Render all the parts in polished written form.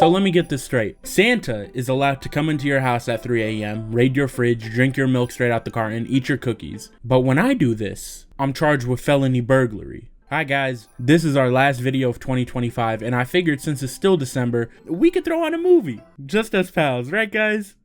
So let me get this straight. Santa is allowed to come into your house at 3 a.m., raid your fridge, drink your milk straight out the carton, eat your cookies. But when I do this, I'm charged with felony burglary. Hi guys, this is our last video of 2025, and I figured since it's still December, we could throw on a movie. Just as pals, right guys?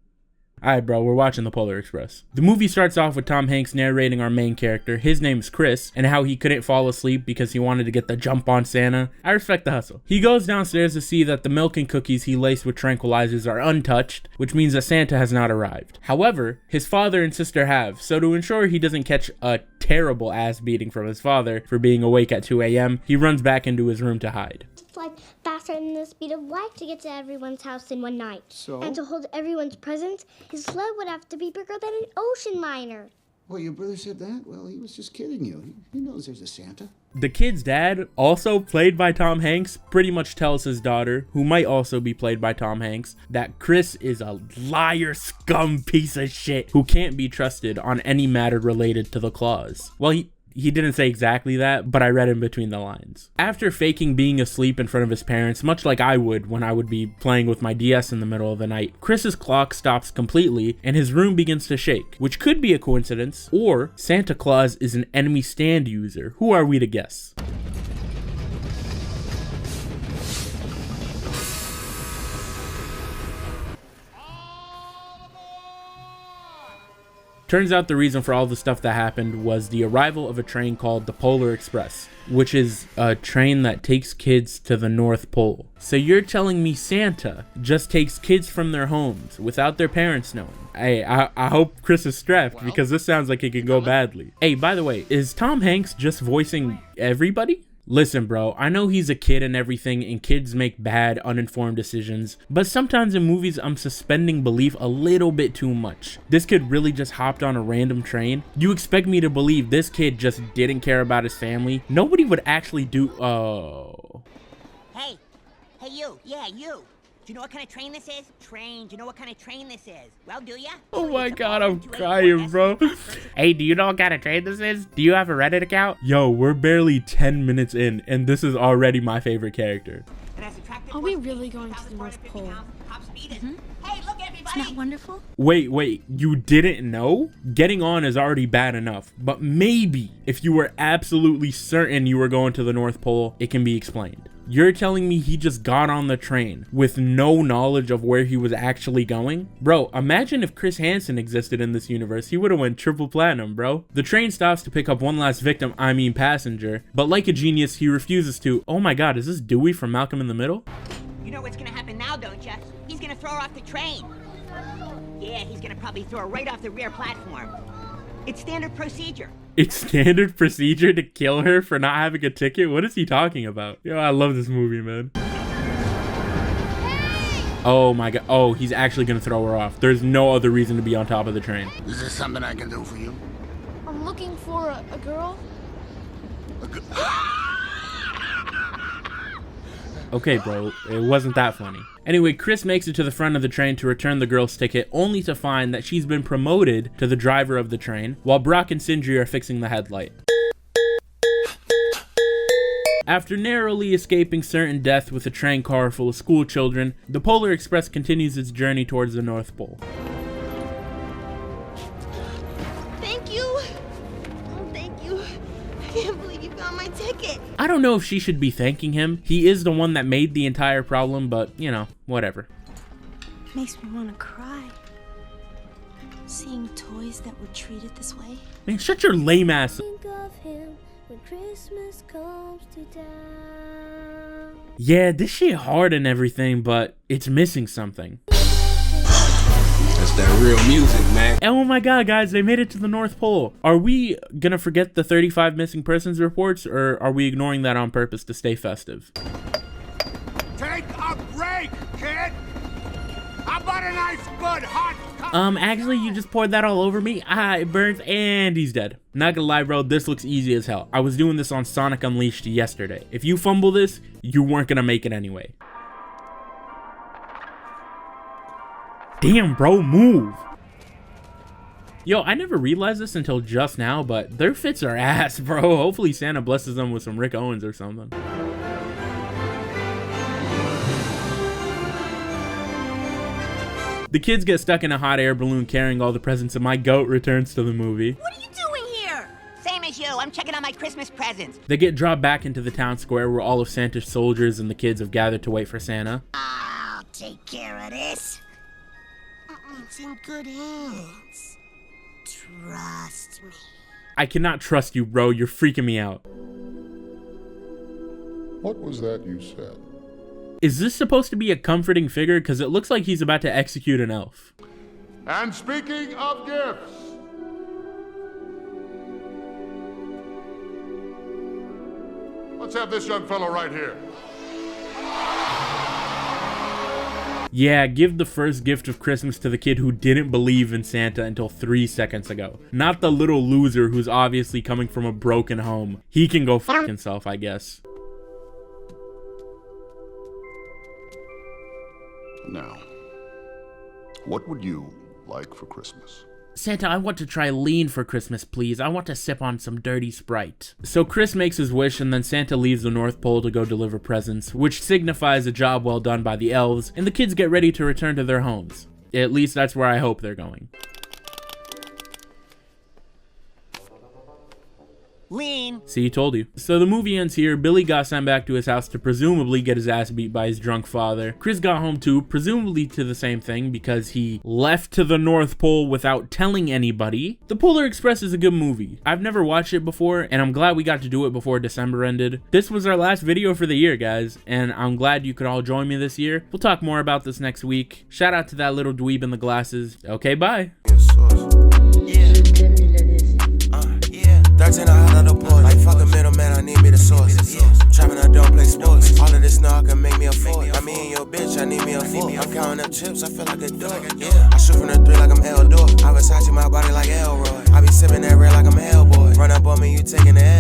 Alright bro, we're watching The Polar Express. The movie starts off with Tom Hanks narrating our main character, his name is Chris, and how he couldn't fall asleep because he wanted to get the jump on Santa. I respect the hustle. He goes downstairs to see that the milk and cookies he laced with tranquilizers are untouched, which means that Santa has not arrived. However, his father and sister have, so to ensure he doesn't catch a terrible ass beating from his father for being awake at 2 a.m., he runs back into his room to hide. Fly faster than the speed of light to get to everyone's house in one night. So? And to hold everyone's presents, his sled would have to be bigger than an ocean liner. Well, your brother said that? Well, he was just kidding you. He knows there's a Santa. The kid's dad, also played by Tom Hanks, pretty much tells his daughter, who might also be played by Tom Hanks, that Chris is a liar, scum piece of shit who can't be trusted on any matter related to the Claus. Well, he didn't say exactly that, but I read in between the lines. After faking being asleep in front of his parents, much like I would when I would be playing with my DS in the middle of the night, Chris's clock stops completely and his room begins to shake, which could be a coincidence, or Santa Claus is an enemy stand user. Who are we to guess? Turns out the reason for all the stuff that happened was the arrival of a train called the Polar Express, which is a train that takes kids to the North Pole. So you're telling me Santa just takes kids from their homes without their parents knowing? Hey, I hope Chris is strapped because this sounds like it could go badly. Hey, by the way, is Tom Hanks just voicing everybody? Listen bro, I know he's a kid and everything, and kids make bad, uninformed decisions, but sometimes in movies I'm suspending belief a little bit too much. This kid really just hopped on a random train? You expect me to believe this kid just didn't care about his family? Nobody would actually do— oh. Hey you, yeah you. Do you know what kind of train this is? Train, do you know what kind of train this is? Well, do ya? Oh my god, I'm crying, bro. Hey, do you know what kind of train this is? Do you have a Reddit account? Yo, we're barely 10 minutes in, and this is already my favorite character. Are we really going to the North Pole? Mm-hmm. Hey, look everybody! Isn't that wonderful? Wait, you didn't know? Getting on is already bad enough, but maybe if you were absolutely certain you were going to the North Pole, it can be explained. You're telling me he just got on the train with no knowledge of where he was actually going? Bro, imagine if Chris Hansen existed in this universe. He would have went triple platinum, bro. The train stops to pick up one last victim, passenger, but like a genius, he refuses to— oh my god, is this Dewey from Malcolm in the Middle? You know what's gonna happen now, don't ya? He's gonna throw her off the train. Yeah, he's gonna probably throw her right off the rear platform. It's standard procedure. It's standard procedure to kill her for not having a ticket? What is he talking about? Yo, I love this movie, man. Oh my god. Oh, he's actually gonna throw her off. There's no other reason to be on top of the train. Is there something I can do for you? I'm looking for a girl. Okay, bro, it wasn't that funny. Anyway, Chris makes it to the front of the train to return the girl's ticket, only to find that she's been promoted to the driver of the train, while Brock and Sindri are fixing the headlight. After narrowly escaping certain death with a train car full of school children, the Polar Express continues its journey towards the North Pole. Thank you. Oh, thank you. I can't believe you found my ticket. I don't know if she should be thanking him. He is the one that made the entire problem, but, you know, whatever. Makes me want to cry. Seeing toys that were treated this way. Man, shut your lame ass. Think of him when Christmas comes to town. Yeah, this shit hard and everything, but it's missing something. That's that real music, man. Oh my god, guys, they made it to the North Pole. Are we gonna forget the 35 missing persons reports, or are we ignoring that on purpose to stay festive? Take a break, kid! How about a nice, good, hot cup? Actually, you just poured that all over me. Ah, it burns, and he's dead. Not gonna lie, bro, this looks easy as hell. I was doing this on Sonic Unleashed yesterday. If you fumble this, you weren't gonna make it anyway. Damn, bro, move. Yo, I never realized this until just now, but their fits are ass, bro. Hopefully Santa blesses them with some Rick Owens or something. The kids get stuck in a hot air balloon carrying all the presents, and my goat returns to the movie. What are you doing here? Same as you. I'm checking on my Christmas presents. They get dropped back into the town square where all of Santa's soldiers and the kids have gathered to wait for Santa. I'll take care of this. It's in good hands. Trust me. I cannot trust you, bro. You're freaking me out. What was that you said? Is this supposed to be a comforting figure? Because it looks like he's about to execute an elf. And speaking of gifts, let's have this young fellow right here. Yeah, give the first gift of Christmas to the kid who didn't believe in Santa until 3 seconds ago. Not the little loser who's obviously coming from a broken home. He can go f*** himself, I guess. Now, what would you like for Christmas? Santa, I want to try lean for Christmas, please. I want to sip on some dirty Sprite. So Chris makes his wish, and then Santa leaves the North Pole to go deliver presents, which signifies a job well done by the elves, and the kids get ready to return to their homes. At least that's where I hope they're going. Lean. See, told you. So the movie ends here. Billy got sent back to his house to presumably get his ass beat by his drunk father. Chris got home too, presumably to the same thing because he left to the North Pole without telling anybody. The Polar Express is a good movie. I've never watched it before, and I'm glad we got to do it before December ended. This was our last video for the year, guys, and I'm glad you could all join me this year. We'll talk more about this next week. Shout out to that little dweeb in the glasses. Okay, bye. Yeah. 13 out of the port. Like fuck a middleman, I need me the source. Yeah. Trapping, I don't play sports. All of this now can make me a fool. I mean, your bitch, I need me a fool. I'm counting up chips, I feel like a dog. Yeah. I shoot from the 3 like I'm Eldor. I was touching my body like Elroy. I be sipping that red like I'm Hellboy. Run up on me, you taking the L.